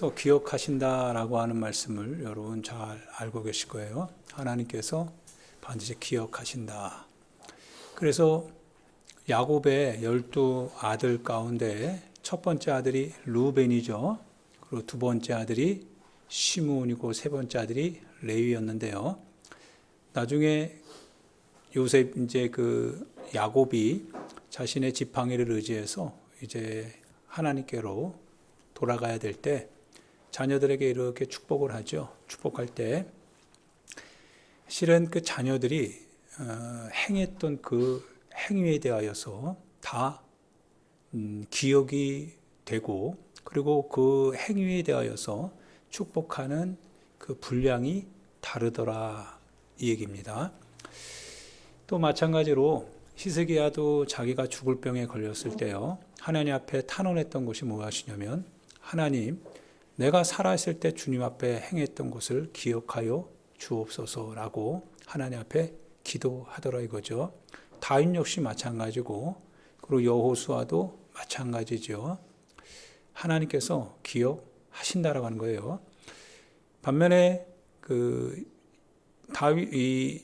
또 기억하신다라고 하는 말씀을 여러분 잘 알고 계실 거예요. 하나님께서 반드시 기억하신다. 그래서 야곱의 12아들 가운데 첫 번째 아들이 루벤이죠. 그리고 두 번째 아들이 시므온이고 세 번째 아들이 레위였는데요. 나중에 요셉 야곱이 자신의 지팡이를 의지해서 이제 하나님께로 돌아가야 될 때 자녀들에게 이렇게 축복을 하죠. 축복할 때 실은 그 자녀들이 행했던 그 행위에 대하여서 다 기억이 되고, 그리고 그 행위에 대하여서 축복하는 그 분량이 다르더라, 이 얘기입니다. 또 마찬가지로 히스기야도 자기가 죽을 병에 걸렸을 때요, 하나님 앞에 탄원했던 것이 무엇이냐면, 하나님, 내가 살아있을 때 주님 앞에 행했던 것을 기억하여 주옵소서라고 하나님 앞에 기도하더라 이거죠. 다윗 역시 마찬가지고, 그리고 여호수아도 마찬가지죠. 하나님께서 기억하신다라고 하는 거예요. 반면에 이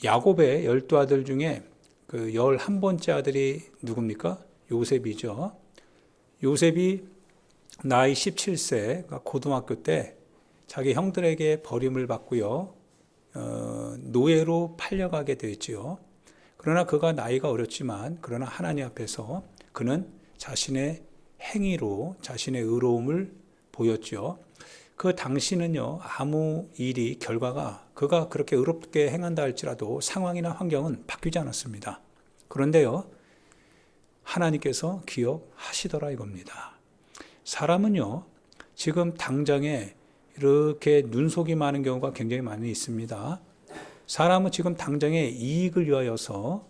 야곱의 12아들 중에 11번째 아들이 누굽니까? 요셉이죠. 요셉이 나이 17세, 고등학교 때 자기 형들에게 버림을 받고요, 노예로 팔려가게 되었지요. 그러나 그가 나이가 어렸지만, 그러나 하나님 앞에서 그는 자신의 행위로 자신의 의로움을 보였죠. 그 당시는요, 아무 결과가 그가 그렇게 의롭게 행한다 할지라도 상황이나 환경은 바뀌지 않았습니다. 그런데요, 하나님께서 기억하시더라 이겁니다. 사람은요, 지금 당장에 이렇게 눈속이 많은 경우가 굉장히 많이 있습니다. 사람은 지금 당장에 이익을 위하여서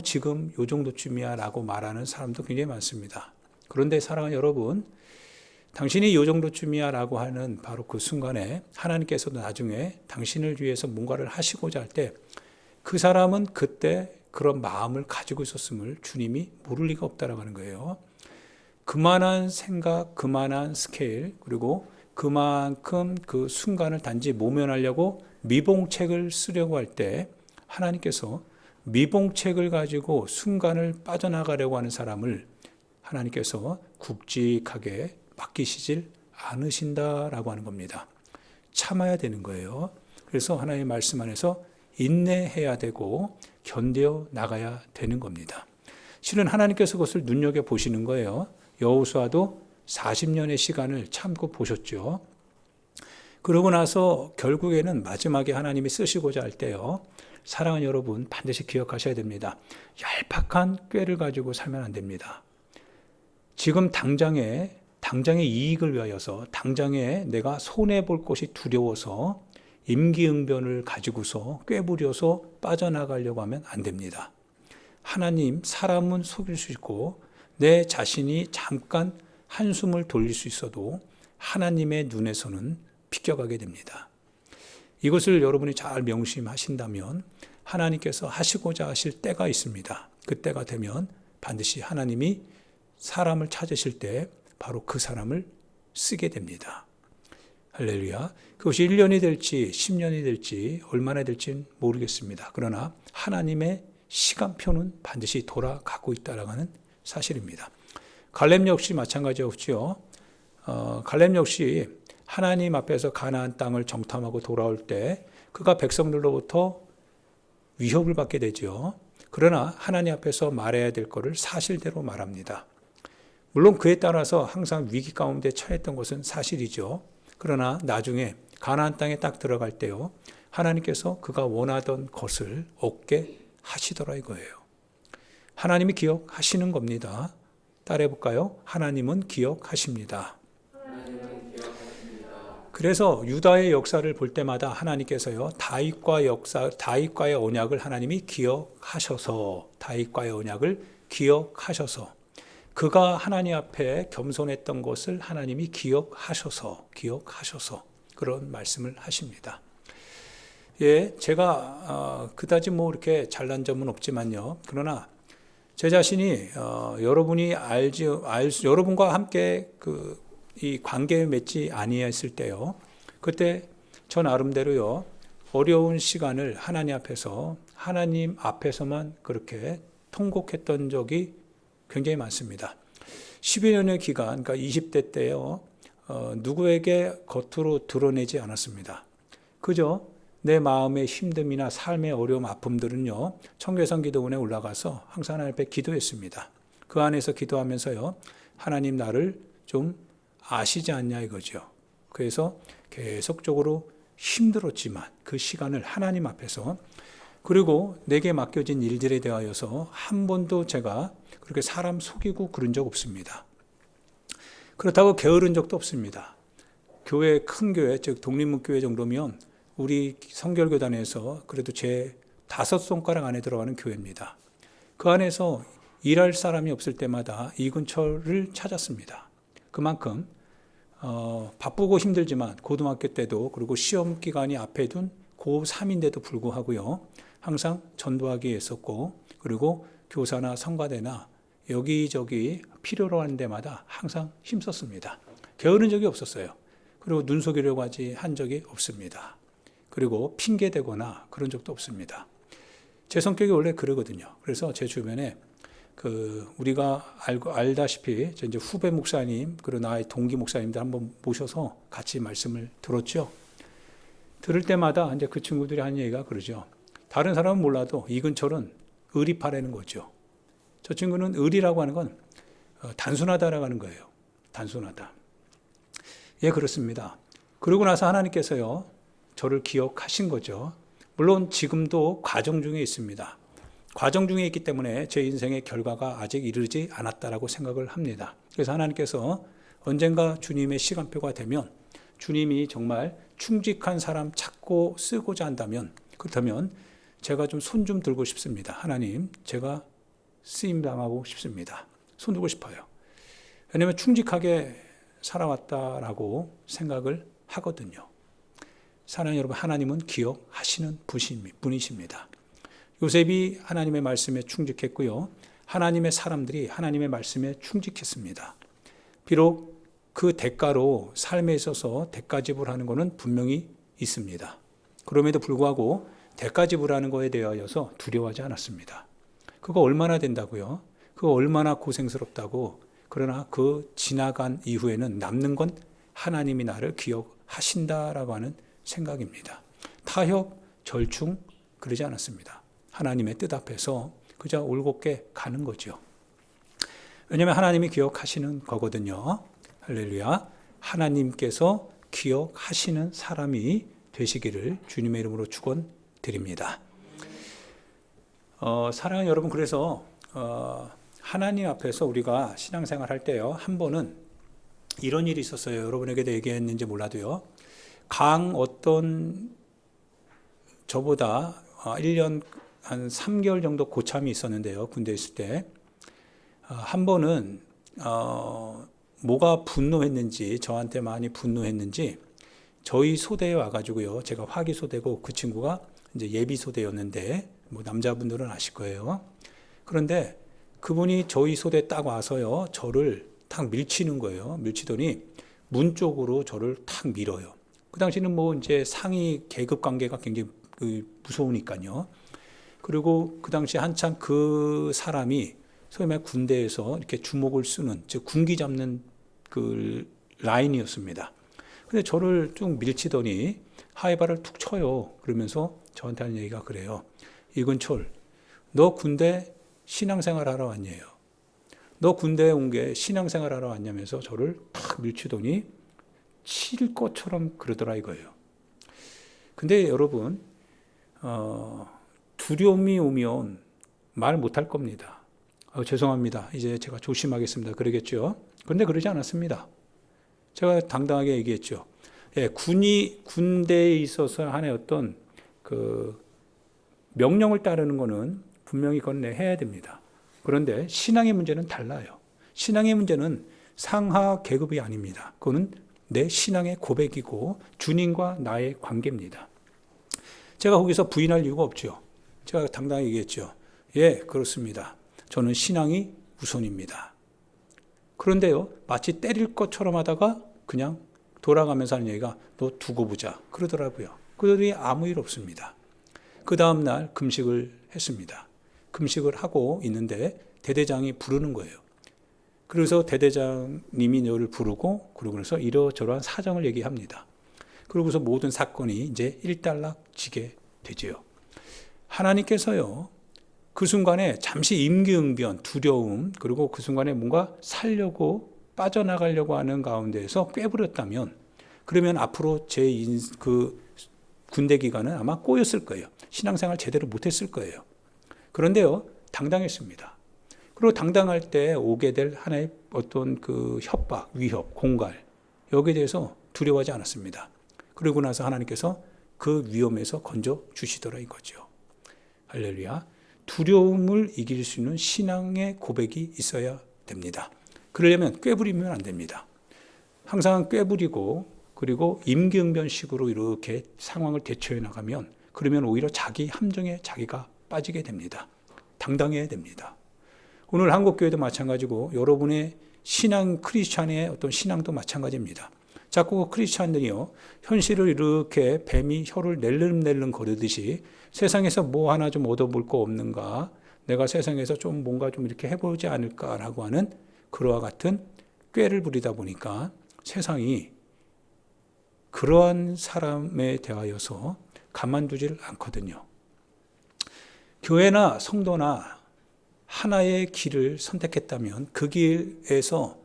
지금 요 정도쯤이야 라고 말하는 사람도 굉장히 많습니다. 그런데 사랑하는 여러분, 당신이 요 정도쯤이야 라고 하는 바로 그 순간에 하나님께서도 나중에 당신을 위해서 뭔가를 하시고자 할 때 그 사람은 그때 그런 마음을 가지고 있었음을 주님이 모를 리가 없다라고 하는 거예요. 그만한 생각, 그만한 스케일, 그리고 그만큼 그 순간을 단지 모면하려고 미봉책을 쓰려고 할 때 하나님께서 미봉책을 가지고 순간을 빠져나가려고 하는 사람을 하나님께서 굵직하게 맡기시질 않으신다라고 하는 겁니다. 참아야 되는 거예요. 그래서 하나님의 말씀 안에서 인내해야 되고 견뎌 나가야 되는 겁니다. 실은 하나님께서 그것을 눈여겨보시는 거예요. 여호수아도 40년의 시간을 참고 보셨죠. 그러고 나서 결국에는 마지막에 하나님이 쓰시고자 할 때요, 사랑하는 여러분 반드시 기억하셔야 됩니다. 얄팍한 꾀를 가지고 살면 안 됩니다. 지금 당장의 이익을 위하여서, 당장에 내가 손해볼 것이 두려워서 임기응변을 가지고서 꾀부려서 빠져나가려고 하면 안 됩니다. 하나님, 사람은 속일 수 있고 내 자신이 잠깐 한숨을 돌릴 수 있어도 하나님의 눈에서는 비껴가게 됩니다. 이것을 여러분이 잘 명심하신다면 하나님께서 하시고자 하실 때가 있습니다. 그때가 되면 반드시 하나님이 사람을 찾으실 때 바로 그 사람을 쓰게 됩니다. 할렐루야. 그것이 1년이 될지 10년이 될지 얼마나 될지는 모르겠습니다. 그러나 하나님의 시간표는 반드시 돌아가고 있다라고 하는 사실입니다. 갈렙 역시 마찬가지였죠. 갈렙 역시 하나님 앞에서 가나안 땅을 정탐하고 돌아올 때 그가 백성들로부터 위협을 받게 되죠. 그러나 하나님 앞에서 말해야 될 것을 사실대로 말합니다. 물론 그에 따라서 항상 위기 가운데 처했던 것은 사실이죠. 그러나 나중에 가나안 땅에 딱 들어갈 때요, 하나님께서 그가 원하던 것을 얻게 하시더라 이거예요. 하나님이 기억하시는 겁니다. 따라해 볼까요? 하나님은 기억하십니다. 그래서 유다의 역사를 볼 때마다 하나님께서요, 다윗과의 언약을 하나님이 기억하셔서, 그가 하나님 앞에 겸손했던 것을 하나님이 기억하셔서 그런 말씀을 하십니다. 예, 제가 그다지 이렇게 잘난 점은 없지만요, 그러나 제 자신이 여러분과 함께 이 관계에 맺지 아니했을 때요. 그때 저 나름대로요. 어려운 시간을 하나님 앞에서만 그렇게 통곡했던 적이 굉장히 많습니다. 10여 년의 기간, 그러니까 20대 때요. 누구에게 겉으로 드러내지 않았습니다. 그저 내 마음의 힘듦이나 삶의 어려움, 아픔들은요. 청계산 기도원에 올라가서 항상 하나님 앞에 기도했습니다. 그 안에서 기도하면서요. 하나님 나를 좀 아시지 않냐 이거죠. 그래서 계속적으로 힘들었지만 그 시간을 하나님 앞에서 그리고 내게 맡겨진 일들에 대하여서 한 번도 제가 그렇게 사람 속이고 그런 적 없습니다. 그렇다고 게으른 적도 없습니다. 큰 교회, 즉 독립문교회 정도면 우리 성결교단에서 그래도 제 5손가락 안에 들어가는 교회입니다. 그 안에서 일할 사람이 없을 때마다 이근철을 찾았습니다. 그만큼 바쁘고 힘들지만 고등학교 때도 그리고 시험 기간이 앞에 둔 고3인데도 불구하고요. 항상 전도하기에 했었고 그리고 교사나 성가대나 여기저기 필요로 하는 데마다 항상 힘썼습니다. 게으른 적이 없었어요. 그리고 눈속이려고 한 적이 없습니다. 그리고 핑계대거나 그런 적도 없습니다. 제 성격이 원래 그러거든요. 그래서 제 주변에 우리가 알다시피 이제 후배 목사님 그리고 나의 동기 목사님들 한번 모셔서 같이 말씀을 들었죠. 들을 때마다 이제 그 친구들이 하는 얘기가 그러죠. 다른 사람은 몰라도 이근철은 의리파라는 거죠. 저 친구는 의리라고 하는 건 단순하다라고 하는 거예요. 단순하다. 예, 그렇습니다. 그러고 나서 하나님께서요, 저를 기억하신 거죠. 물론 지금도 과정 중에 있습니다. 과정 중에 있기 때문에 제 인생의 결과가 아직 이르지 않았다라고 생각을 합니다. 그래서 하나님께서 언젠가 주님의 시간표가 되면 주님이 정말 충직한 사람 찾고 쓰고자 한다면 그렇다면 제가 좀 손 좀 들고 싶습니다. 하나님, 제가 쓰임당하고 싶습니다. 손 들고 싶어요. 왜냐하면 충직하게 살아왔다라고 생각을 하거든요. 사랑하는 여러분, 하나님은 기억하시는 분이십니다. 요셉이 하나님의 말씀에 충직했고요. 하나님의 사람들이 하나님의 말씀에 충직했습니다. 비록 그 대가로 삶에 있어서 대가 지불하는 것은 분명히 있습니다. 그럼에도 불구하고 대가 지불하는 것에 대하여서 두려워하지 않았습니다. 그거 얼마나 된다고요? 그거 얼마나 고생스럽다고. 그러나 그 지나간 이후에는 남는 건 하나님이 나를 기억하신다라고 하는 생각입니다. 타협, 절충 그러지 않았습니다. 하나님의 뜻 앞에서 그저 올곧게 가는 거죠. 왜냐하면 하나님이 기억하시는 거거든요. 할렐루야. 하나님께서 기억하시는 사람이 되시기를 주님의 이름으로 축원드립니다. 사랑하는 여러분, 그래서 하나님 앞에서 우리가 신앙생활 할 때요, 한 번은 이런 일이 있었어요. 여러분에게도 얘기했는지 몰라도요. 어떤 저보다 1년 한 3개월 정도 고참이 있었는데요. 군대에 있을 때. 한 번은 뭐가 분노했는지, 저한테 많이 분노했는지 저희 소대에 와가지고요. 제가 화기소대고 그 친구가 이제 예비소대였는데 뭐 남자분들은 아실 거예요. 그런데 그분이 저희 소대에 딱 와서요. 저를 탁 밀치는 거예요. 밀치더니 문 쪽으로 저를 탁 밀어요. 그 당시는 뭐 이제 상위 계급 관계가 굉장히 무서우니까요. 그리고 그 당시 한참 그 사람이 소위 말해 군대에서 이렇게 주먹을 쓰는, 즉 군기 잡는 그 라인이었습니다. 근데 저를 쭉 밀치더니 하이바를 툭 쳐요. 그러면서 저한테 하는 얘기가 그래요. 이근철, 너 군대 신앙생활 하러 왔냐요. 너 군대에 온 게 신앙생활 하러 왔냐면서 저를 탁 밀치더니 칠 것처럼 그러더라 이거예요. 근데 여러분, 두려움이 오면 말 못할 겁니다. 죄송합니다. 이제 제가 조심하겠습니다. 그러겠죠. 그런데 그러지 않았습니다. 제가 당당하게 얘기했죠. 예, 군대에 있어서 하나의 어떤 그 명령을 따르는 것은 분명히 그건 해야 됩니다. 그런데 신앙의 문제는 달라요. 신앙의 문제는 상하 계급이 아닙니다. 그거는 내 신앙의 고백이고 주님과 나의 관계입니다. 제가 거기서 부인할 이유가 없죠. 제가 당당하게 얘기했죠. 예, 그렇습니다. 저는 신앙이 우선입니다. 그런데요, 마치 때릴 것처럼 하다가 그냥 돌아가면서 하는 얘기가 너 두고 보자 그러더라고요. 그들이 아무 일 없습니다. 그 다음날 금식을 했습니다. 금식을 하고 있는데 대대장이 부르는 거예요. 그래서 대대장님이 너를 부르고 그러고서 이러저러한 사정을 얘기합니다. 그러고서 모든 사건이 이제 일단락지게 되지요. 하나님께서요, 그 순간에 잠시 임기응변, 두려움, 그리고 그 순간에 뭔가 살려고 빠져나가려고 하는 가운데에서 꿰부렸다면, 그러면 앞으로 그 군대 기간은 아마 꼬였을 거예요. 신앙생활 제대로 못했을 거예요. 그런데요, 당당했습니다. 그리고 당당할 때 오게 될 하나의 어떤 그 협박, 위협, 공갈, 여기에 대해서 두려워하지 않았습니다. 그러고 나서 하나님께서 그 위험에서 건져 주시더라 이거죠. 할렐루야. 두려움을 이길 수 있는 신앙의 고백이 있어야 됩니다. 그러려면 꾀부리면 안 됩니다. 항상 꾀부리고 그리고 임기응변식으로 이렇게 상황을 대처해 나가면 그러면 오히려 자기 함정에 자기가 빠지게 됩니다. 당당해야 됩니다. 오늘 한국교회도 마찬가지고 여러분의 신앙 크리스찬의 어떤 신앙도 마찬가지입니다. 자꾸 크리스찬들이요, 현실을 이렇게 뱀이 혀를 낼름낼름 거르듯이 세상에서 뭐 하나 좀 얻어볼 거 없는가, 내가 세상에서 좀 뭔가 좀 이렇게 해보지 않을까라고 하는 그와 같은 꾀를 부리다 보니까 세상이 그러한 사람에 대하여서 가만두지를 않거든요. 교회나 성도나 하나의 길을 선택했다면 그 길에서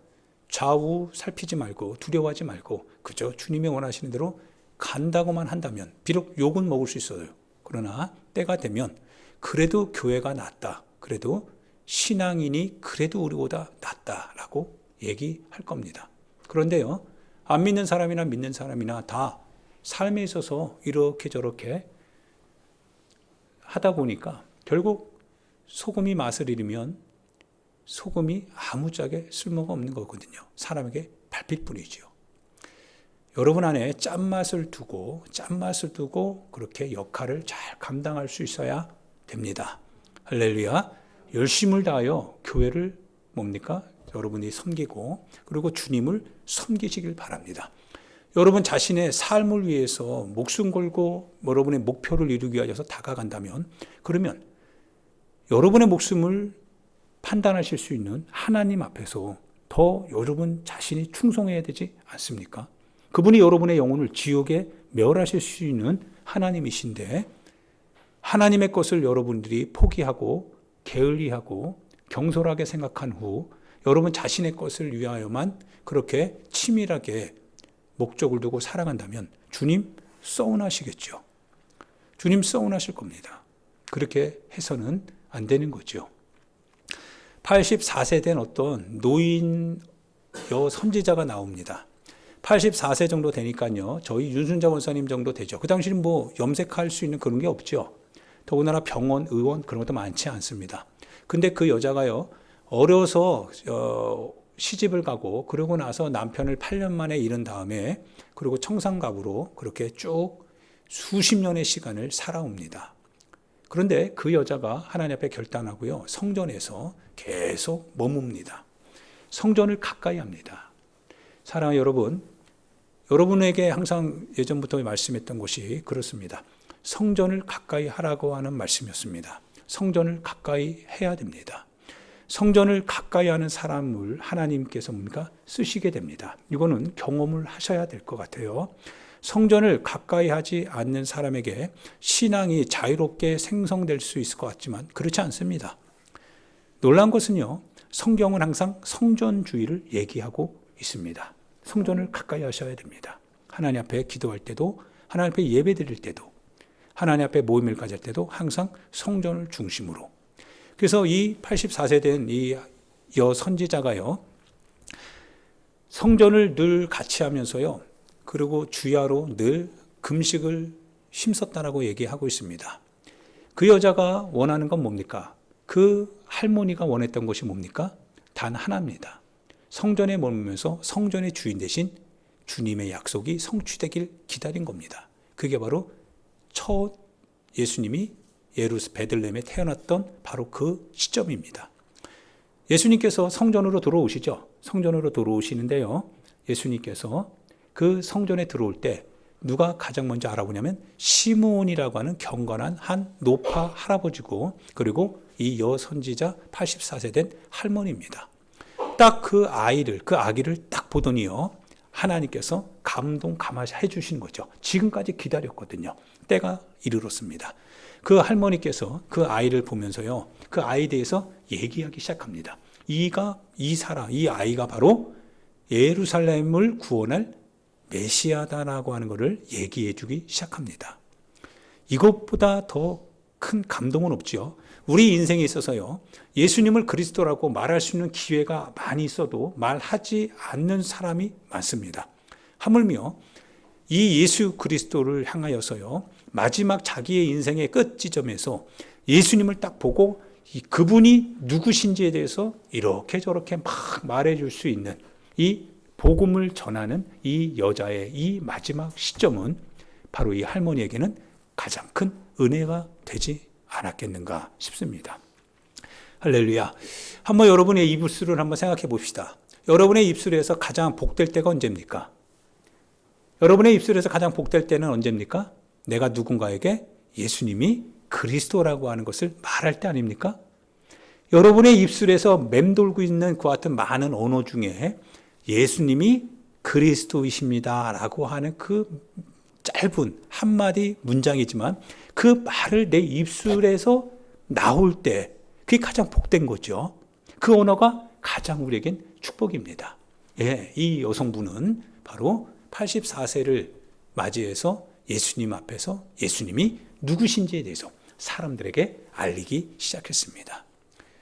좌우 살피지 말고 두려워하지 말고 그저 주님이 원하시는 대로 간다고만 한다면 비록 욕은 먹을 수 있어요. 그러나 때가 되면 그래도 교회가 낫다. 그래도 신앙인이 그래도 우리보다 낫다라고 얘기할 겁니다. 그런데요, 안 믿는 사람이나 믿는 사람이나 다 삶에 있어서 이렇게 저렇게 하다 보니까 결국 소금이 맛을 잃으면 소금이 아무짝에 쓸모가 없는 거거든요. 사람에게 밟힐 뿐이죠. 여러분 안에 짠맛을 두고 그렇게 역할을 잘 감당할 수 있어야 됩니다. 할렐루야. 열심을 다하여 교회를 뭡니까? 여러분이 섬기고 그리고 주님을 섬기시길 바랍니다. 여러분 자신의 삶을 위해서 목숨 걸고 여러분의 목표를 이루기 위해서 다가간다면 그러면 여러분의 목숨을 판단하실 수 있는 하나님 앞에서 더 여러분 자신이 충성해야 되지 않습니까? 그분이 여러분의 영혼을 지옥에 멸하실 수 있는 하나님이신데 하나님의 것을 여러분들이 포기하고 게을리하고 경솔하게 생각한 후 여러분 자신의 것을 위하여만 그렇게 치밀하게 목적을 두고 살아간다면 주님 서운하시겠죠. 주님 서운하실 겁니다. 그렇게 해서는 안 되는 거죠. 84세 된 어떤 노인 선지자가 나옵니다. 84세 정도 되니까요, 저희 윤순자 원사님 정도 되죠. 그 당시는 뭐 염색할 수 있는 그런 게 없죠. 더군다나 병원, 의원 그런 것도 많지 않습니다. 근데 그 여자가요, 어려서 시집을 가고 그러고 나서 남편을 8년 만에 잃은 다음에 그리고 청산갑으로 그렇게 쭉 수십 년의 시간을 살아옵니다. 그런데 그 여자가 하나님 앞에 결단하고요, 성전에서 계속 머뭅니다. 성전을 가까이 합니다. 사랑하는 여러분, 여러분에게 항상 예전부터 말씀했던 것이 그렇습니다. 성전을 가까이 하라고 하는 말씀이었습니다. 성전을 가까이 해야 됩니다. 성전을 가까이 하는 사람을 하나님께서 뭡니까? 쓰시게 됩니다. 이거는 경험을 하셔야 될 것 같아요. 성전을 가까이 하지 않는 사람에게 신앙이 자유롭게 생성될 수 있을 것 같지만 그렇지 않습니다. 놀라운 것은요, 성경은 항상 성전주의를 얘기하고 있습니다. 성전을 가까이 하셔야 됩니다. 하나님 앞에 기도할 때도, 하나님 앞에 예배 드릴 때도, 하나님 앞에 모임을 가질 때도 항상 성전을 중심으로. 그래서 이 84세 된 이 여선지자가요, 성전을 늘 같이 하면서요, 그리고 주야로 늘 금식을 힘썼다라고 얘기하고 있습니다. 그 여자가 원하는 건 뭡니까? 그 할머니가 원했던 것이 뭡니까? 단 하나입니다. 성전에 머물면서 성전의 주인 대신 주님의 약속이 성취되길 기다린 겁니다. 그게 바로 첫 예수님이 베들레헴에 태어났던 바로 그 시점입니다. 예수님께서 성전으로 들어오시죠. 성전으로 들어오시는데요. 예수님께서 그 성전에 들어올 때 누가 가장 먼저 알아보냐면 시므온이라고 하는 경건한 한 노파 할아버지고, 그리고 이 여선지자 84세 된 할머니입니다. 딱 그 아기를 딱 보더니요, 하나님께서 감동감화해 주시는 거죠. 지금까지 기다렸거든요. 때가 이르렀습니다. 그 할머니께서 그 아이를 보면서요, 그 아이에 대해서 얘기하기 시작합니다. 이 아이가 바로 예루살렘을 구원할 메시아다라고 하는 것을 얘기해 주기 시작합니다. 이것보다 더 큰 감동은 없죠. 우리 인생에 있어서요, 예수님을 그리스도라고 말할 수 있는 기회가 많이 있어도 말하지 않는 사람이 많습니다. 하물며 이 예수 그리스도를 향하여서요, 마지막 자기의 인생의 끝 지점에서 예수님을 딱 보고 그분이 누구신지에 대해서 이렇게 저렇게 막 말해줄 수 있는 이 복음을 전하는 이 여자의 이 마지막 시점은 바로 이 할머니에게는 가장 큰 은혜가 되지 않았겠는가 싶습니다. 할렐루야. 한번 여러분의 입술을 한번 생각해 봅시다. 여러분의 입술에서 가장 복될 때가 언제입니까? 여러분의 입술에서 가장 복될 때는 언제입니까? 내가 누군가에게 예수님이 그리스도라고 하는 것을 말할 때 아닙니까? 여러분의 입술에서 맴돌고 있는 그와 같은 많은 언어 중에 예수님이 그리스도이십니다 라고 하는 그 짧은 한마디 문장이지만 그 말을 내 입술에서 나올 때 그게 가장 복된 거죠. 그 언어가 가장 우리에겐 축복입니다. 예, 이 여성분은 바로 84세를 맞이해서 예수님 앞에서 예수님이 누구신지에 대해서 사람들에게 알리기 시작했습니다.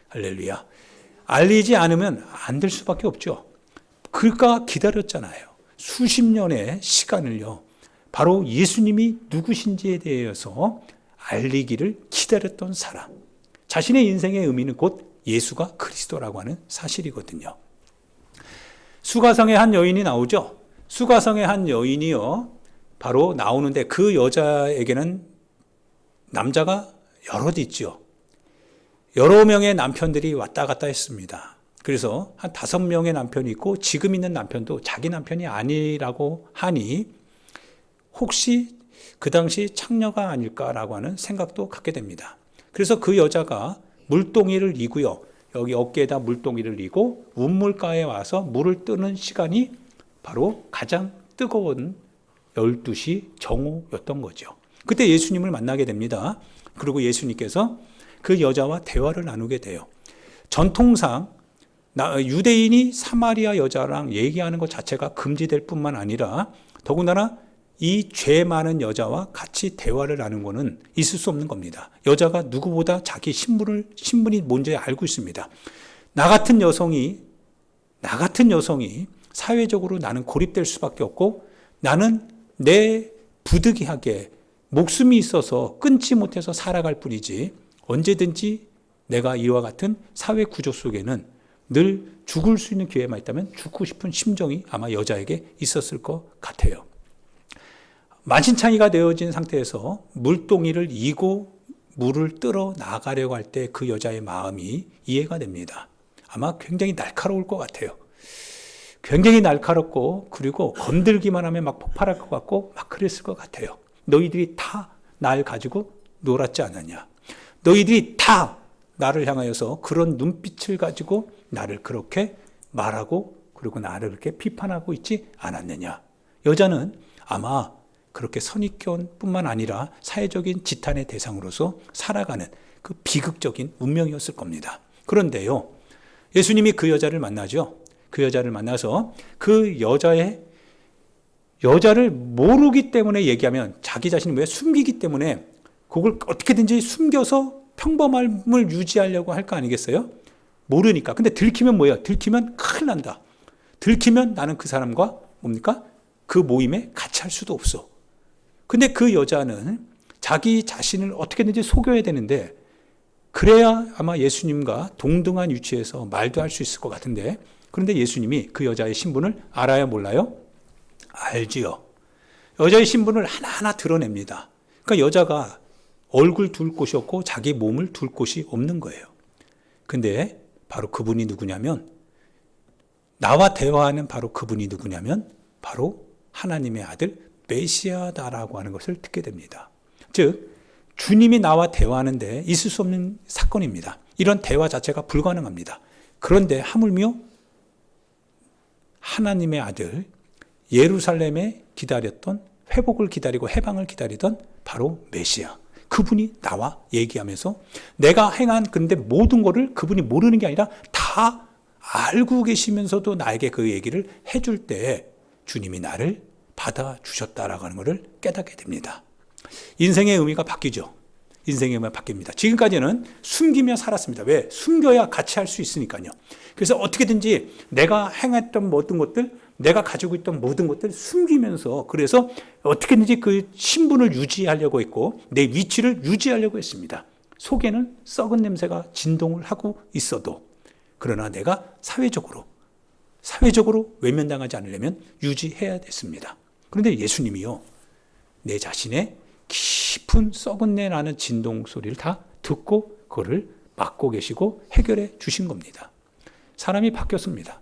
할렐루야. 알리지 않으면 안 될 수밖에 없죠. 그가 기다렸잖아요. 수십 년의 시간을요, 바로 예수님이 누구신지에 대해서 알리기를 기다렸던 사람. 자신의 인생의 의미는 곧 예수가 그리스도라고 하는 사실이거든요. 수가성의 한 여인이 나오죠. 수가성의 한 여인이요, 바로 나오는데 그 여자에게는 남자가 여럿 있죠. 여러 명의 남편들이 왔다 갔다 했습니다. 그래서 한 5명의 남편이 있고 지금 있는 남편도 자기 남편이 아니라고 하니 혹시 그 당시 창녀가 아닐까라고 하는 생각도 갖게 됩니다. 그래서 그 여자가 물동이를 이고요, 여기 어깨에다 물동이를 이고 운물가에 와서 물을 뜨는 시간이 바로 가장 뜨거운 12시 정오였던 거죠. 그때 예수님을 만나게 됩니다. 그리고 예수님께서 그 여자와 대화를 나누게 돼요. 전통상 유대인이 사마리아 여자랑 얘기하는 것 자체가 금지될 뿐만 아니라 더군다나 이 죄 많은 여자와 같이 대화를 나누는 것은 있을 수 없는 겁니다. 여자가 누구보다 자기 신분이 뭔지 알고 있습니다. 나 같은 여성이 사회적으로 나는 고립될 수밖에 없고, 나는 내 부득이하게 목숨이 있어서 끊지 못해서 살아갈 뿐이지 언제든지 내가 이와 같은 사회 구조 속에는 늘 죽을 수 있는 기회만 있다면 죽고 싶은 심정이 아마 여자에게 있었을 것 같아요. 만신창이가 되어진 상태에서 물동이를 이고 물을 뜨러 나가려고 할 때 그 여자의 마음이 이해가 됩니다. 아마 굉장히 날카로울 것 같아요. 굉장히 날카롭고, 그리고 건들기만 하면 막 폭발할 것 같고 막 그랬을 것 같아요. 너희들이 다 날 가지고 놀았지 않았냐? 너희들이 다 나를 향하여서 그런 눈빛을 가지고 나를 그렇게 말하고 그리고 나를 그렇게 비판하고 있지 않았느냐? 여자는 아마 그렇게 선입견뿐만 아니라 사회적인 지탄의 대상으로서 살아가는 그 비극적인 운명이었을 겁니다. 그런데요, 예수님이 그 여자를 만나죠. 그 여자를 만나서 그 여자를 모르기 때문에 얘기하면 자기 자신이 왜 숨기기 때문에 그걸 어떻게든지 숨겨서 평범함을 유지하려고 할 거 아니겠어요? 모르니까. 근데 들키면 뭐예요? 들키면 큰일 난다. 들키면 나는 그 사람과 뭡니까? 그 모임에 같이 할 수도 없어. 근데 그 여자는 자기 자신을 어떻게든지 속여야 되는데, 그래야 아마 예수님과 동등한 위치에서 말도 할 수 있을 것 같은데, 그런데 예수님이 그 여자의 신분을 알아요, 몰라요? 알지요. 여자의 신분을 하나하나 드러냅니다. 그러니까 여자가 얼굴 둘 곳이 없고 자기 몸을 둘 곳이 없는 거예요. 근데 바로 그분이 누구냐면 나와 대화하는 바로 그분이 누구냐면 바로 하나님의 아들 메시아다라고 하는 것을 듣게 됩니다. 즉 주님이 나와 대화하는데 있을 수 없는 사건입니다. 이런 대화 자체가 불가능합니다. 그런데 하물며 하나님의 아들 예루살렘에 기다렸던, 회복을 기다리고 해방을 기다리던 바로 메시아, 그분이 나와 얘기하면서 내가 행한 근데 모든 거를 그분이 모르는 게 아니라 다 알고 계시면서도 나에게 그 얘기를 해줄 때 주님이 나를 받아주셨다라고 하는 것을 깨닫게 됩니다. 인생의 의미가 바뀌죠. 인생의 의미가 바뀝니다. 지금까지는 숨기며 살았습니다. 왜? 숨겨야 같이 할 수 있으니까요. 그래서 어떻게든지 내가 행했던 모든 것들, 내가 가지고 있던 모든 것들 숨기면서, 그래서 어떻게든지 그 신분을 유지하려고 했고 내 위치를 유지하려고 했습니다. 속에는 썩은 냄새가 진동을 하고 있어도, 그러나 내가 사회적으로 외면당하지 않으려면 유지해야 됐습니다. 그런데 예수님이요, 내 자신의 깊은 썩은 내 나는 진동 소리를 다 듣고 그거를 막고 계시고 해결해 주신 겁니다. 사람이 바뀌었습니다.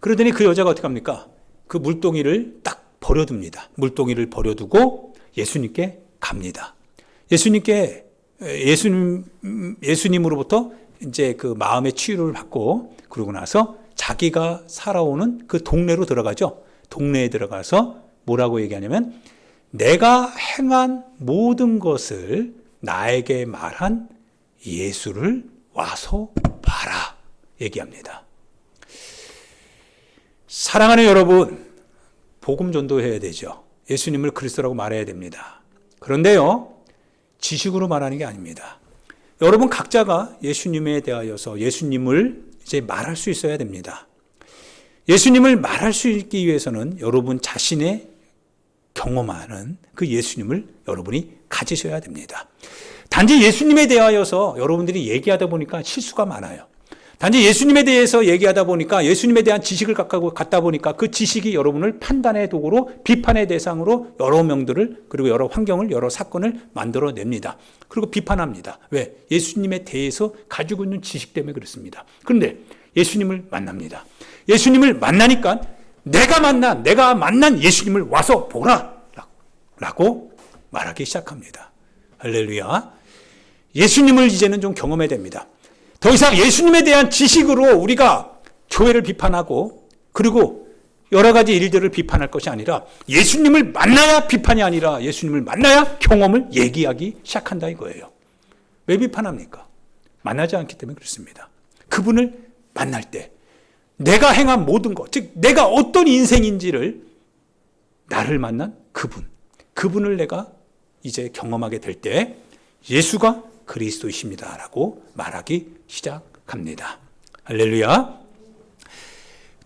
그러더니 그 여자가 어떻게 합니까? 그 물동이를 딱 버려둡니다. 물동이를 버려두고 예수님께 갑니다. 예수님으로부터 이제 그 마음의 치유를 받고, 그러고 나서 자기가 살아오는 그 동네로 들어가죠. 동네에 들어가서 뭐라고 얘기하냐면 내가 행한 모든 것을 나에게 말한 예수를 와서 봐라 얘기합니다. 사랑하는 여러분, 복음 전도해야 되죠. 예수님을 그리스도라고 말해야 됩니다. 그런데요, 지식으로 말하는 게 아닙니다. 여러분 각자가 예수님에 대하여서 예수님을 이제 말할 수 있어야 됩니다. 예수님을 말할 수 있기 위해서는 여러분 자신의 경험하는 그 예수님을 여러분이 가지셔야 됩니다. 단지 예수님에 대하여서 여러분들이 얘기하다 보니까 실수가 많아요. 단지 예수님에 대해서 얘기하다 보니까, 예수님에 대한 지식을 갖다 보니까 그 지식이 여러분을 판단의 도구로, 비판의 대상으로 여러 명들을, 그리고 여러 환경을, 여러 사건을 만들어냅니다. 그리고 비판합니다. 왜? 예수님에 대해서 가지고 있는 지식 때문에 그렇습니다. 그런데 예수님을 만납니다. 예수님을 만나니까 내가 만난 예수님을 와서 보라 라고 말하기 시작합니다. 할렐루야. 예수님을 이제는 좀 경험해야 됩니다. 더 이상 예수님에 대한 지식으로 우리가 교회를 비판하고 그리고 여러 가지 일들을 비판할 것이 아니라 예수님을 만나야 비판이 아니라 예수님을 만나야 경험을 얘기하기 시작한다 이거예요. 왜 비판합니까? 만나지 않기 때문에 그렇습니다. 그분을 만날 때 내가 행한 모든 것, 즉 내가 어떤 인생인지를 나를 만난 그분을 내가 이제 경험하게 될 때 예수가 그리스도이십니다라고 말하기 시작합니다. 할렐루야.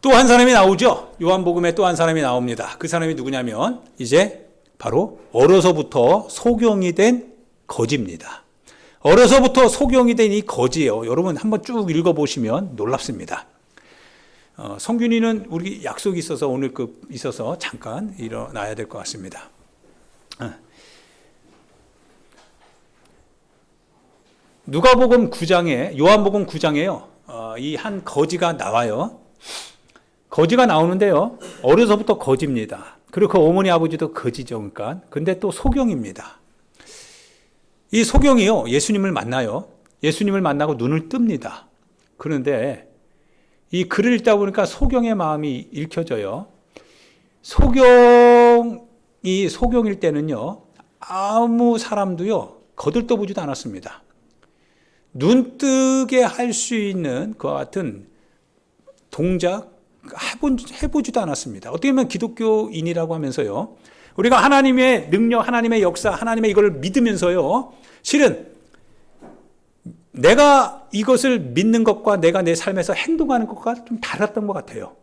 또 한 사람이 나오죠. 요한복음에 또 한 사람이 나옵니다. 그 사람이 누구냐면 이제 바로 어려서부터 소경이 된 거지입니다. 어려서부터 소경이 된 이 거지예요. 여러분 한번 쭉 읽어보시면 놀랍습니다. 성균이는 우리 약속이 있어서 오늘 있어서 잠깐 일어나야 될 것 같습니다. 누가복음 9장에, 요한복음 9장에요. 이 한 거지가 나와요. 거지가 나오는데요. 어려서부터 거지입니다. 그리고 그 어머니 아버지도 거지죠. 그러니까. 근데 또 소경입니다. 이 소경이요. 예수님을 만나요. 예수님을 만나고 눈을 뜹니다. 그런데 이 글을 읽다 보니까 소경의 마음이 읽혀져요. 소경일 때는요. 아무 사람도요. 거들떠보지도 않았습니다. 눈뜨게 할 수 있는 그와 같은 동작 해보지도 않았습니다. 어떻게 보면 기독교인이라고 하면서요. 우리가 하나님의 능력, 하나님의 역사, 하나님의 이걸 믿으면서요. 실은 내가 이것을 믿는 것과 내가 내 삶에서 행동하는 것과 좀 달랐던 것 같아요.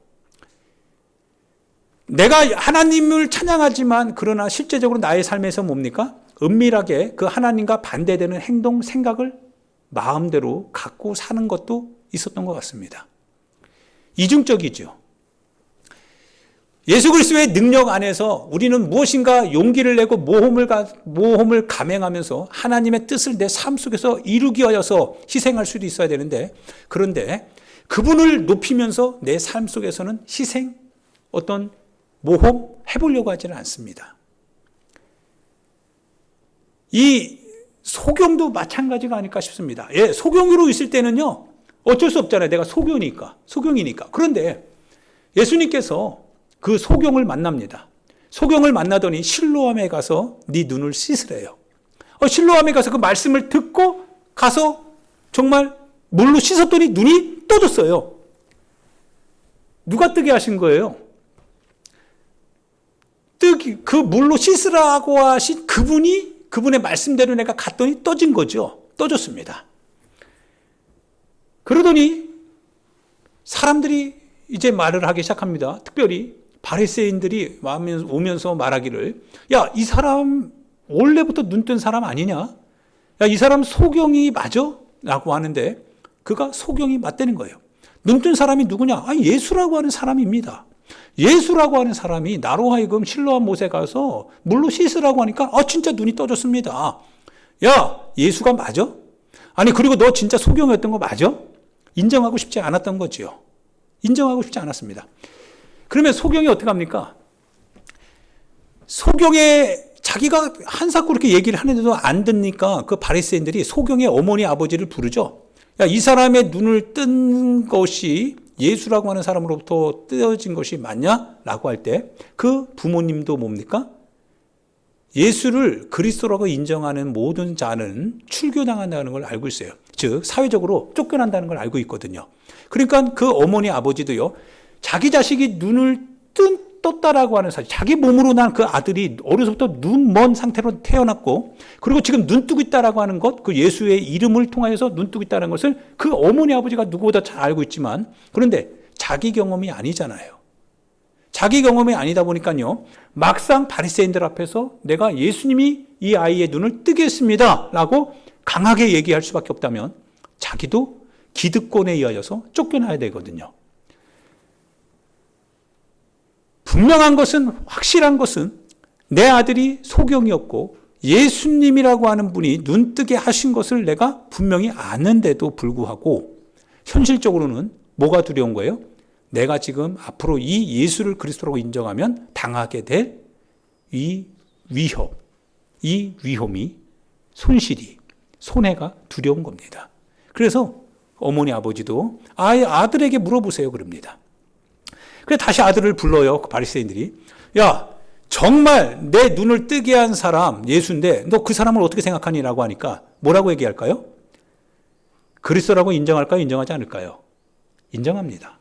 내가 하나님을 찬양하지만 그러나 실제적으로 나의 삶에서 뭡니까? 은밀하게 그 하나님과 반대되는 행동, 생각을 마음대로 갖고 사는 것도 있었던 것 같습니다. 이중적이죠. 예수 그리스도의 능력 안에서 우리는 무엇인가 용기를 내고 모험을 감행하면서 하나님의 뜻을 내 삶 속에서 이루기 위하여서 희생할 수도 있어야 되는데, 그런데 그분을 높이면서 내 삶 속에서는 희생, 어떤 모험 해보려고 하지는 않습니다. 이 소경도 마찬가지가 아닐까 싶습니다. 예, 소경으로 있을 때는요, 어쩔 수 없잖아요. 내가 소경이니까. 그런데 예수님께서 그 소경을 만납니다. 소경을 만나더니 실로암에 가서 네 눈을 씻으래요. 실로암에 가서 그 말씀을 듣고 가서 정말 물로 씻었더니 눈이 떠졌어요. 누가 뜨게 하신 거예요? 그 물로 씻으라고 하신 그분의 말씀대로 내가 갔더니 떠진 거죠. 떠졌습니다. 그러더니 사람들이 이제 말을 하기 시작합니다. 특별히 바리새인들이 오면서 말하기를, 야, 이 사람 원래부터 눈 뜬 사람 아니냐? 야, 이 사람 소경이 맞아? 라고 하는데 그가 소경이 맞다는 거예요. 눈 뜬 사람이 누구냐? 예수라고 하는 사람입니다. 예수라고 하는 사람이 나로 하여금 실로암 못에 가서 물로 씻으라고 하니까 진짜 눈이 떠졌습니다. 야, 예수가 맞아? 아니, 그리고 너 진짜 소경이었던 거 맞아? 인정하고 싶지 않았던 거지요. 인정하고 싶지 않았습니다. 그러면 소경이 어떻게 합니까? 소경의 자기가 한사코 이렇게 얘기를 하는데도 안 듣니까 그 바리새인들이 소경의 어머니 아버지를 부르죠. 야, 이 사람의 눈을 뜬 것이 예수라고 하는 사람으로부터 떼어진 것이 맞냐? 라고 할 때 그 부모님도 뭡니까? 예수를 그리스도라고 인정하는 모든 자는 출교당한다는 걸 알고 있어요. 즉 사회적으로 쫓겨난다는 걸 알고 있거든요. 그러니까 그 어머니 아버지도요, 자기 자식이 눈을 떴다라고 하는 사실, 자기 몸으로 난 그 아들이 어려서부터 눈 먼 상태로 태어났고, 그리고 지금 눈 뜨고 있다라고 하는 것, 그 예수의 이름을 통하여서 눈 뜨고 있다는 것을 그 어머니 아버지가 누구보다 잘 알고 있지만, 그런데 자기 경험이 아니잖아요. 자기 경험이 아니다 보니까요, 막상 바리새인들 앞에서 내가 예수님이 이 아이의 눈을 뜨게 했습니다 라고 강하게 얘기할 수밖에 없다면 자기도 기득권에 의하여서 쫓겨나야 되거든요. 분명한 것은, 확실한 것은 내 아들이 소경이었고 예수님이라고 하는 분이 눈뜨게 하신 것을 내가 분명히 아는데도 불구하고 현실적으로는 뭐가 두려운 거예요? 내가 지금 앞으로 이 예수를 그리스도라고 인정하면 당하게 될 이 위협, 이 위험이, 손실이, 손해가 두려운 겁니다. 그래서 어머니 아버지도 아들에게 물어보세요 그럽니다. 그래 다시 아들을 불러요. 그 바리새인들이. 야, 정말 내 눈을 뜨게 한 사람 예수인데 너 그 사람을 어떻게 생각하니? 라고 하니까 뭐라고 얘기할까요? 그리스도라고 인정할까요? 인정하지 않을까요? 인정합니다.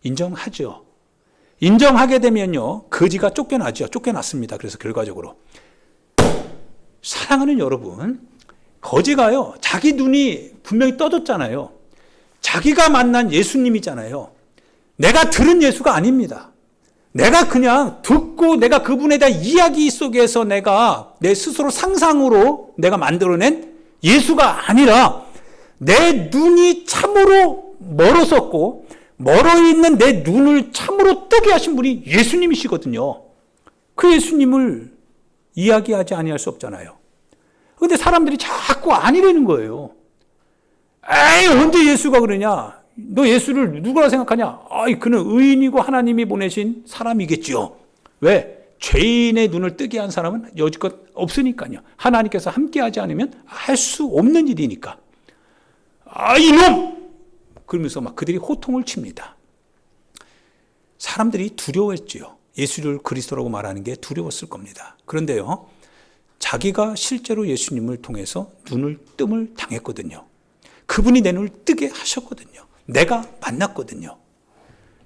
인정하죠. 인정하게 되면요, 거지가 쫓겨나죠. 쫓겨났습니다. 그래서 결과적으로. 사랑하는 여러분, 거지가요, 자기 눈이 분명히 떠졌잖아요. 자기가 만난 예수님이잖아요. 내가 들은 예수가 아닙니다. 내가 그냥 듣고 내가 그분에 대한 이야기 속에서 내가 내 스스로 상상으로 내가 만들어낸 예수가 아니라 내 눈이 참으로 멀었었고 멀어있는 내 눈을 참으로 뜨게 하신 분이 예수님이시거든요. 그 예수님을 이야기하지 아니할 수 없잖아요. 그런데 사람들이 자꾸 아니라는 거예요. 에이, 언제 예수가 그러냐? 너 예수를 누구라 생각하냐? 그는 의인이고 하나님이 보내신 사람이겠지요. 왜? 죄인의 눈을 뜨게 한 사람은 여지껏 없으니까요. 하나님께서 함께하지 않으면 할 수 없는 일이니까. 이놈! 그러면서 막 그들이 호통을 칩니다. 사람들이 두려워했지요. 예수를 그리스도라고 말하는 게 두려웠을 겁니다. 그런데요, 자기가 실제로 예수님을 통해서 눈을 뜸을 당했거든요. 그분이 내 눈을 뜨게 하셨거든요. 내가 만났거든요.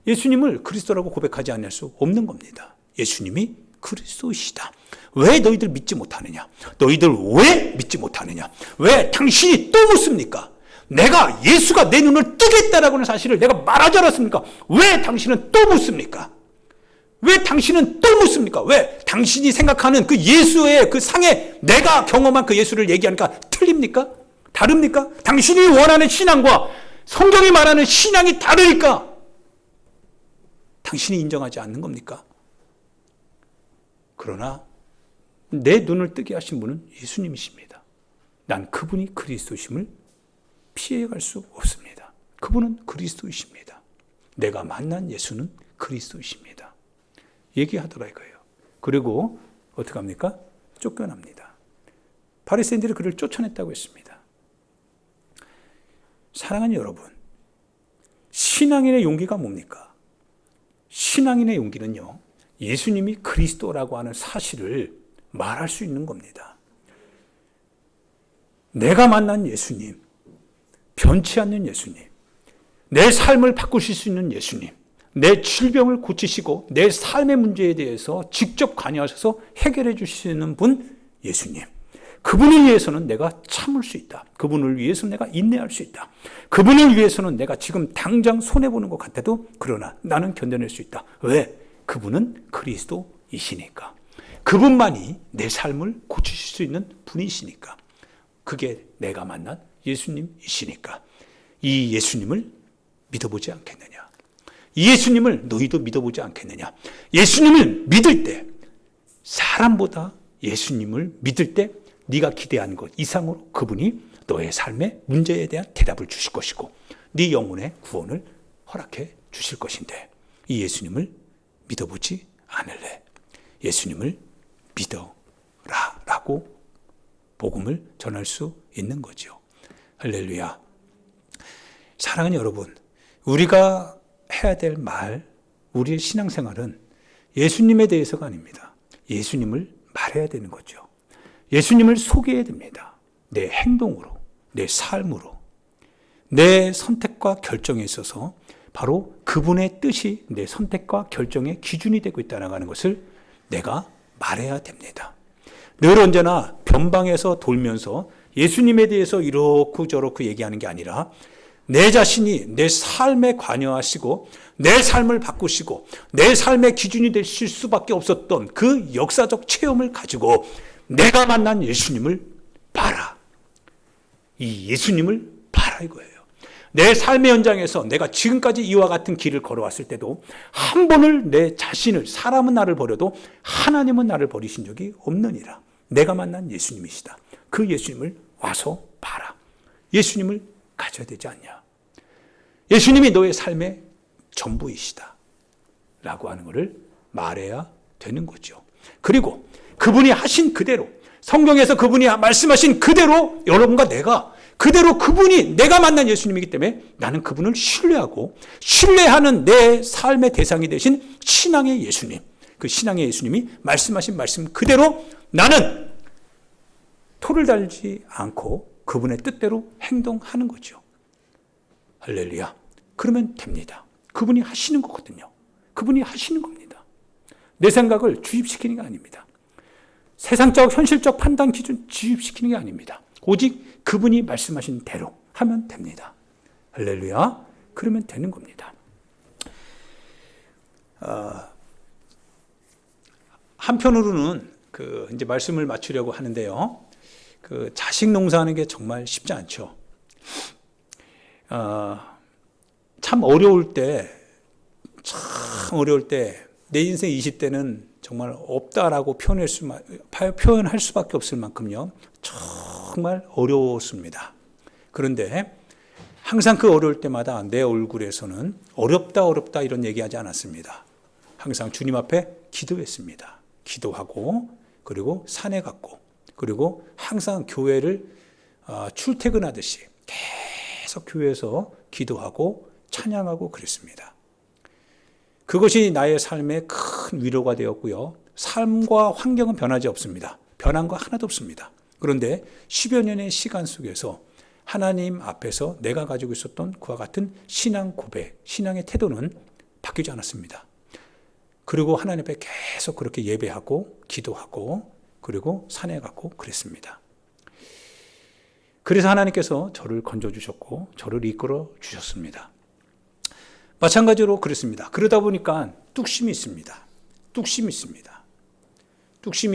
예수님을 그리스도라고 고백하지 않을 수 없는 겁니다. 예수님이 그리스도이시다. 왜 너희들 믿지 못하느냐? 너희들 왜 믿지 못하느냐? 왜 당신이 또 묻습니까? 내가 예수가 내 눈을 뜨겠다라고 하는 사실을 내가 말하지 않았습니까? 왜 당신은 또 묻습니까? 왜 당신은 또 묻습니까? 왜 당신이 생각하는 그 예수의 그 상에 내가 경험한 그 예수를 얘기하니까 틀립니까? 다릅니까? 당신이 원하는 신앙과 성경이 말하는 신앙이 다르니까 당신이 인정하지 않는 겁니까? 그러나 내 눈을 뜨게 하신 분은 예수님이십니다. 난 그분이 그리스도심을 피해갈 수 없습니다. 그분은 그리스도이십니다. 내가 만난 예수는 그리스도이십니다. 얘기하더라 이거예요. 그리고 어떻게 합니까? 쫓겨납니다. 바리새인들이 그를 쫓아냈다고 했습니다. 사랑하는 여러분, 신앙인의 용기가 뭡니까? 신앙인의 용기는요, 예수님이 그리스도라고 하는 사실을 말할 수 있는 겁니다. 내가 만난 예수님, 변치 않는 예수님, 내 삶을 바꾸실 수 있는 예수님, 내 질병을 고치시고 내 삶의 문제에 대해서 직접 관여하셔서 해결해 주시는 분 예수님. 그분을 위해서는 내가 참을 수 있다. 그분을 위해서 내가 인내할 수 있다. 그분을 위해서는 내가 지금 당장 손해보는 것 같아도 그러나 나는 견뎌낼 수 있다. 왜? 그분은 그리스도이시니까. 그분만이 내 삶을 고치실 수 있는 분이시니까. 그게 내가 만난 예수님이시니까. 이 예수님을 믿어보지 않겠느냐. 이 예수님을 너희도 믿어보지 않겠느냐. 예수님을 믿을 때, 사람보다 예수님을 믿을 때 네가 기대한 것 이상으로 그분이 너의 삶의 문제에 대한 대답을 주실 것이고 네 영혼의 구원을 허락해 주실 것인데 이 예수님을 믿어보지 않을래. 예수님을 믿어라 라고 복음을 전할 수 있는 거죠. 할렐루야. 사랑하는 여러분, 우리가 해야 될 말, 우리의 신앙생활은 예수님에 대해서가 아닙니다. 예수님을 말해야 되는 거죠. 예수님을 소개해야 됩니다. 내 행동으로, 내 삶으로, 내 선택과 결정에 있어서 바로 그분의 뜻이 내 선택과 결정의 기준이 되고 있다는 것을 내가 말해야 됩니다. 늘 언제나 변방에서 돌면서 예수님에 대해서 이렇고 저렇고 얘기하는 게 아니라 내 자신이 내 삶에 관여하시고 내 삶을 바꾸시고 내 삶의 기준이 되실 수밖에 없었던 그 역사적 체험을 가지고 내가 만난 예수님을 봐라. 이 예수님을 봐라 이거예요. 내 삶의 현장에서 내가 지금까지 이와 같은 길을 걸어왔을 때도 한 번을 내 자신을, 사람은 나를 버려도 하나님은 나를 버리신 적이 없느니라. 내가 만난 예수님이시다. 그 예수님을 와서 봐라. 예수님을 가져야 되지 않냐. 예수님이 너의 삶의 전부이시다. 라고 하는 것을 말해야 되는 거죠. 그리고 그분이 하신 그대로, 성경에서 그분이 말씀하신 그대로 여러분과 내가 그대로 그분이 내가 만난 예수님이기 때문에 나는 그분을 신뢰하고 신뢰하는 내 삶의 대상이 되신 신앙의 예수님, 그 신앙의 예수님이 말씀하신 말씀 그대로 나는 토를 달지 않고 그분의 뜻대로 행동하는 거죠. 할렐루야. 그러면 됩니다. 그분이 하시는 거거든요. 그분이 하시는 겁니다. 내 생각을 주입시키는 게 아닙니다. 세상적, 현실적 판단 기준 주입시키는 게 아닙니다. 오직 그분이 말씀하신 대로 하면 됩니다. 할렐루야. 그러면 되는 겁니다. 한편으로는 이제 말씀을 맞추려고 하는데요. 자식 농사하는 게 정말 쉽지 않죠. 참 어려울 때, 내 인생 20대는 정말 없다라고 표현할 수밖에 없을 만큼요. 정말 어려웠습니다. 그런데 항상 그 어려울 때마다 내 얼굴에서는 어렵다 이런 얘기하지 않았습니다. 항상 주님 앞에 기도했습니다. 기도하고 그리고 산에 갔고 그리고 항상 교회를 출퇴근하듯이 계속 교회에서 기도하고 찬양하고 그랬습니다. 그것이 나의 삶에 큰 위로가 되었고요. 삶과 환경은 변하지 없습니다. 변한 거 하나도 없습니다. 그런데 10여 년의 시간 속에서 하나님 앞에서 내가 가지고 있었던 그와 같은 신앙 고백, 신앙의 태도는 바뀌지 않았습니다. 그리고 하나님 앞에 계속 그렇게 예배하고 기도하고 그리고 산에 갔고 그랬습니다. 그래서 하나님께서 저를 건져주셨고 저를 이끌어 주셨습니다. 마찬가지로 그렇습니다. 그러다 보니까 뚝심이 있습니다. 뚝심이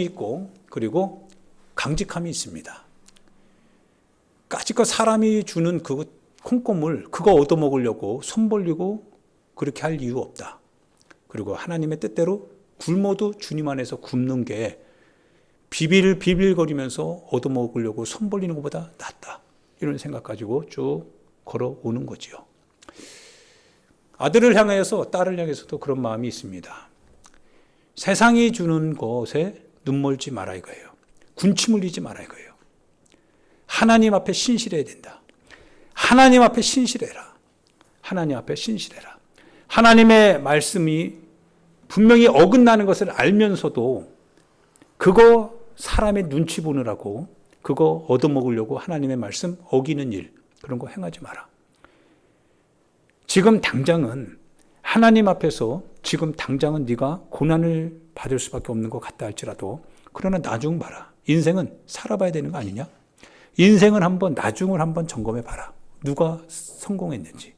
있고 그리고 강직함이 있습니다. 까짓거 사람이 주는 그 콩고물 그거 얻어먹으려고 손 벌리고 그렇게 할 이유 없다. 그리고 하나님의 뜻대로 굶어도 주님 안에서 굶는 게 비빌거리면서 얻어먹으려고 손 벌리는 것보다 낫다. 이런 생각 가지고 쭉 걸어오는 거지요. 아들을 향해서 딸을 향해서도 그런 마음이 있습니다. 세상이 주는 것에 눈멀지 마라 이거예요. 군침 흘리지 마라 이거예요. 하나님 앞에 신실해야 된다. 하나님 앞에 신실해라. 하나님 앞에 신실해라. 하나님의 말씀이 분명히 어긋나는 것을 알면서도 그거 사람의 눈치 보느라고 그거 얻어먹으려고 하나님의 말씀 어기는 일, 그런 거 행하지 마라. 지금 당장은 하나님 앞에서 지금 당장은 네가 고난을 받을 수밖에 없는 것 같다 할지라도 그러나 나중 봐라. 인생은 살아봐야 되는 거 아니냐? 인생은 한번 나중을 한번 점검해 봐라. 누가 성공했는지.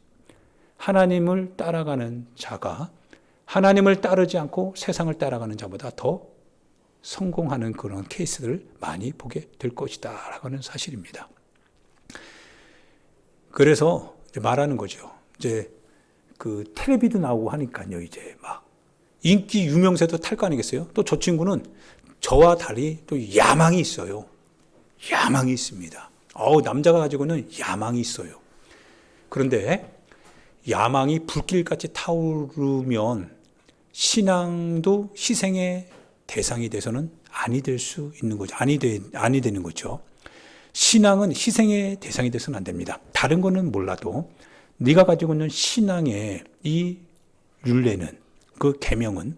하나님을 따라가는 자가 하나님을 따르지 않고 세상을 따라가는 자보다 더 성공하는 그런 케이스들을 많이 보게 될 것이다 라고 하는 사실입니다. 그래서 이제 말하는 거죠. 이제 그 텔레비도 나오고 하니까요. 이제 막 인기 유명세도 탈 거 아니겠어요? 또 저 친구는 저와 달리 또 야망이 있어요. 야망이 있습니다. 남자가 가지고는 야망이 있어요. 그런데 야망이 불길같이 타오르면 신앙도 희생의 대상이 돼서는 아니 될 수 있는 거죠. 아니 되는 거죠. 신앙은 희생의 대상이 돼서는 안 됩니다. 다른 거는 몰라도 네가 가지고 있는 신앙의 이 율례는, 그 계명은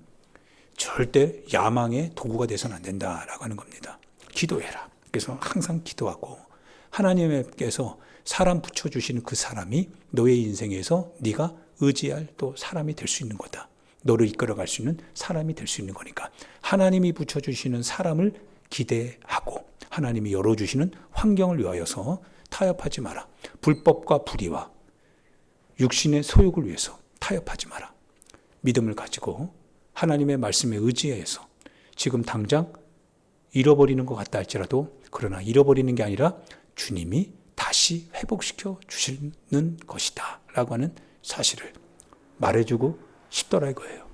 절대 야망의 도구가 돼서는 안 된다라고 하는 겁니다. 기도해라. 그래서 항상 기도하고 하나님께서 사람 붙여주시는 그 사람이 너의 인생에서 네가 의지할 또 사람이 될 수 있는 거다. 너를 이끌어갈 수 있는 사람이 될 수 있는 거니까 하나님이 붙여주시는 사람을 기대하고 하나님이 열어주시는 환경을 위하여서 타협하지 마라. 불법과 불의와 육신의 소욕을 위해서 타협하지 마라. 믿음을 가지고 하나님의 말씀에 의지해서 지금 당장 잃어버리는 것 같다 할지라도 그러나 잃어버리는 게 아니라 주님이 다시 회복시켜 주시는 것이다 라고 하는 사실을 말해주고 싶더라 이거예요.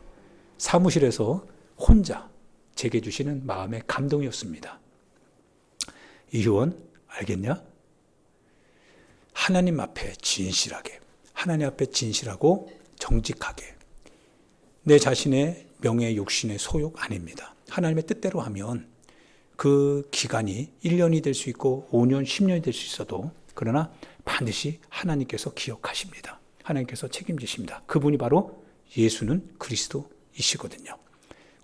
사무실에서 혼자 제게 주시는 마음의 감동이었습니다. 이효원 알겠냐? 하나님 앞에 진실하게, 하나님 앞에 진실하고 정직하게 내 자신의 명예, 욕심의 소욕 아닙니다. 하나님의 뜻대로 하면 그 기간이 1년이 될 수 있고 5년, 10년이 될 수 있어도 그러나 반드시 하나님께서 기억하십니다. 하나님께서 책임지십니다. 그분이 바로 예수는 그리스도이시거든요.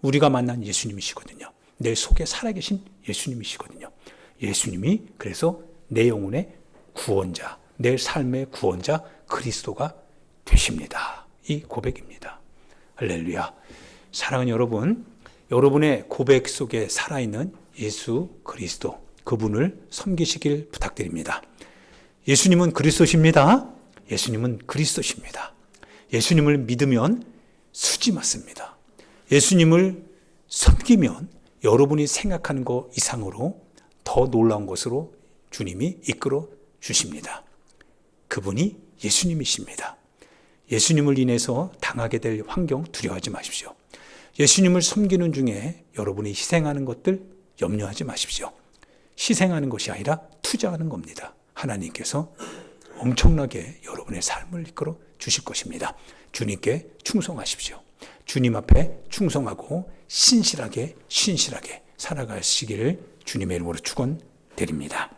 우리가 만난 예수님이시거든요. 내 속에 살아계신 예수님이시거든요. 예수님이 그래서 내 영혼의 구원자, 내 삶의 구원자 그리스도가 되십니다. 이 고백입니다. 할렐루야. 사랑하는 여러분, 여러분의 고백 속에 살아있는 예수 그리스도, 그분을 섬기시길 부탁드립니다. 예수님은 그리스도십니다. 예수님은 그리스도십니다. 예수님을 믿으면 수지 맞습니다. 예수님을 섬기면 여러분이 생각하는 것 이상으로 더 놀라운 것으로 주님이 이끌어 주십니다. 그분이 예수님이십니다. 예수님을 인해서 당하게 될 환경 두려워하지 마십시오. 예수님을 섬기는 중에 여러분이 희생하는 것들 염려하지 마십시오. 희생하는 것이 아니라 투자하는 겁니다. 하나님께서 엄청나게 여러분의 삶을 이끌어 주실 것입니다. 주님께 충성하십시오. 주님 앞에 충성하고 신실하게 살아가시기를 주님의 이름으로 축원드립니다.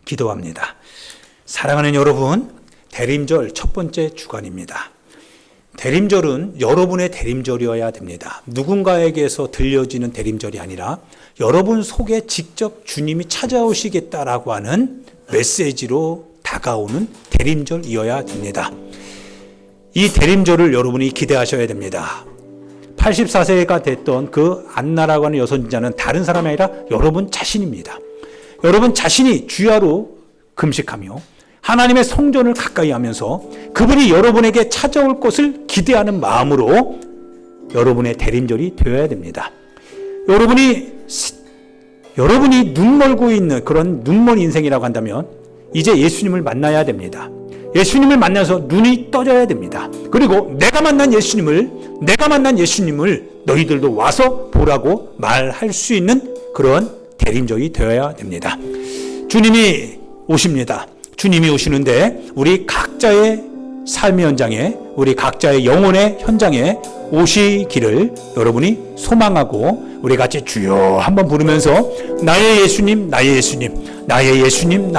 기도합니다. 사랑하는 여러분, 대림절 첫 번째 주간입니다. 대림절은 여러분의 대림절이어야 됩니다. 누군가에게서 들려지는 대림절이 아니라 여러분 속에 직접 주님이 찾아오시겠다라고 하는 메시지로 다가오는 대림절이어야 됩니다. 이 대림절을 여러분이 기대하셔야 됩니다. 84세가 됐던 그 안나라고 하는 여선자는 다른 사람이 아니라 여러분 자신입니다. 여러분 자신이 주야로 금식하며 하나님의 성전을 가까이 하면서 그분이 여러분에게 찾아올 것을 기대하는 마음으로 여러분의 대림절이 되어야 됩니다. 여러분이 눈멀고 있는 그런 눈먼 인생이라고 한다면 이제 예수님을 만나야 됩니다. 예수님을 만나서 눈이 떠져야 됩니다. 그리고 내가 만난 예수님을 너희들도 와서 보라고 말할 수 있는 그런 대림절이 되어야 됩니다. 주님이 오십니다. 주님이 오시는데 우리 각자의 삶의 현장에 우리 각자의 영혼의 현장에 오시기를 여러분이 소망하고 우리 같이 주여 한번 부르면서 나의 예수님, 나의 예수님, 나의 예수님,